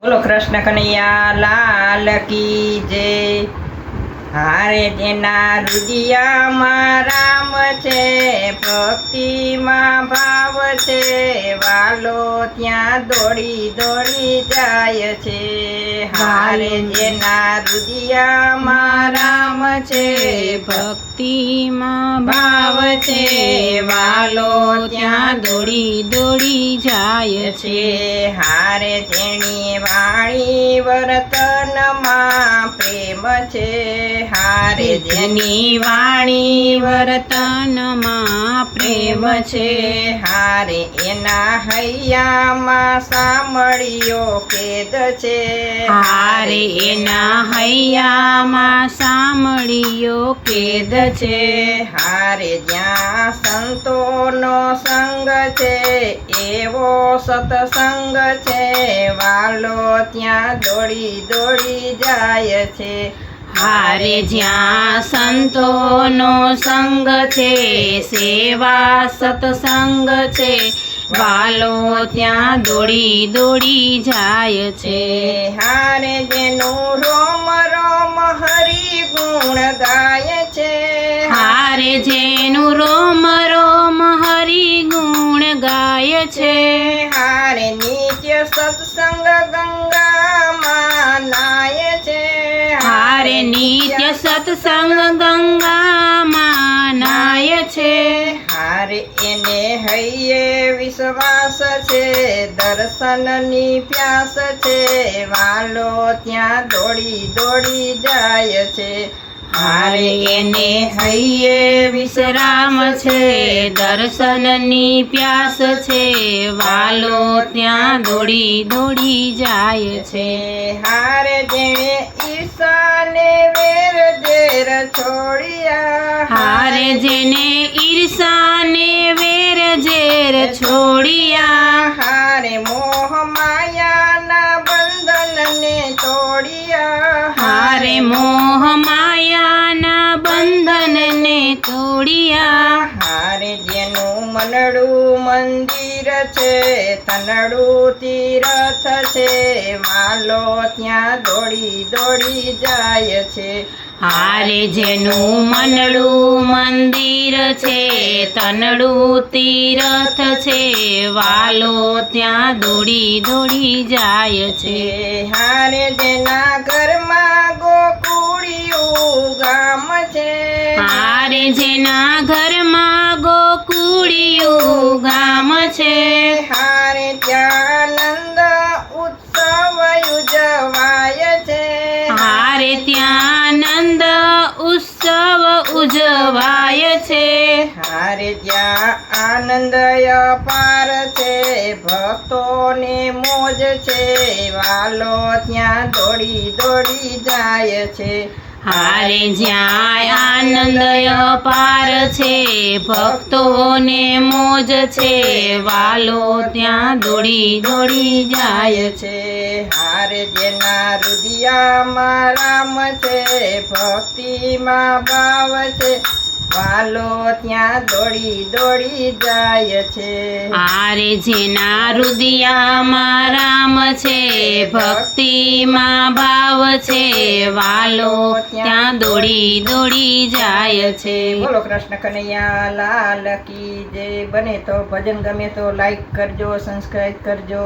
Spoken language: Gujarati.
બોલો કૃષ્ણ કનૈયા લાલ કી જય। હારે જેના રુદિયામાં રામ છે, ભક્તિમાં ભાવ છે, વાલો ત્યાં દોડી દોડી જાય છે। હારે જેના રુદિયામાં રામ છે, ભક્તિમાં ભાવ છે, વાલો ત્યાં દોડી દોડી જાય છે। હારે જેની વાણી વર્તનમાં પ્રેમ છે, હારે જેની વાણી વર્તનમાં પ્રેમ છે, હારે એના હૈયામાં સાંભળ્યો કેદ છે, હારે એના હૈયામાં સાંભળ્યો કેદ છે। હારે જ્યાં સંતોનો સંગ છે, એવો સત્સંગ છે, વાલો ત્યાં દોડી દોડી જાય છે। હારે જ્યાં સંતોનો સંગ છે, સેવા સત્સંગ છે, વાલો ત્યાં દોડી દોડી જાય છે। હારે જેનું રોમ રોમ હરિ ગુણ ગાય છે, હારે જેનું રોમ રોમ હરિ ગુણ ગાય છે, હારે નિત્ય સત્સંગ ગંગામાં નાય છે, હારે નિત્ય સત્સંગ ગંગામાં નાય છે, હારે એને હૈયે વિશ્વાસ છે, દર્શનની પ્યાસ છે, વાલો ત્યાં દોડી દોડી જાય છે। હારે એને હૈયે વિશ્રામ છે, દર્શનની પ્યાસ છે, વાલો ત્યાં દોડી દોડી જાય છે। હારે જેણે ઈશાને વેર ઝેર છોડ્યા, હારે જેને ઈર્ષાને વેર ઝેર છોડ્યા, હારે મોહ માયાના બંધનને તોડ્યા, હારે મોહ માયાના બંધનને તોડ્યા, હારે જેનું મનડું મંદિર છે, તનડું તીરથ છે, વાલો ત્યાં દોડી દોડી જાય છે। હારે જેનું મનડું મંદિર છે, તનડું તીરથ છે, વાલો ત્યાં દોડી દોડી જાય છે। હારે જેના ઘરમાં ગોકુળિયું ગામ છે, હારે જેના ઘરમાં ગોકુળિયું ગામ છે, હારે ત્યાં આનંદ ઉત્સવ ઉજવાય છે, હારે ત્યાં આનંદ ઉત્સવ ઉજવાય છે, હારે જ્યાં આનંદ અપાર છે, ભક્તોને મોજ છે, વાલો ત્યાં દોડી દોડી જાય છે। હારે જ્યાં આનંદ અપાર છે, ભક્તોને મોજ છે, વાલો ત્યાં દોડી દોડી જાય છે। હારે જેના રુદિયામાં રામ છે, ભક્તિમાં ભાવ છે, વાલો ત્યાં દોડી દોડી જાય છે। હારે જેના હૃદયમાં રામ છે, ભક્તિમાં ભાવ છે, વાલો ત્યાં દોડી દોડી જાય છે। બોલો કૃષ્ણ કનૈયા લાલ કી જય। બને તો ભજન ગમે તો લાઈક કરજો, સબસ્ક્રાઈબ કરજો।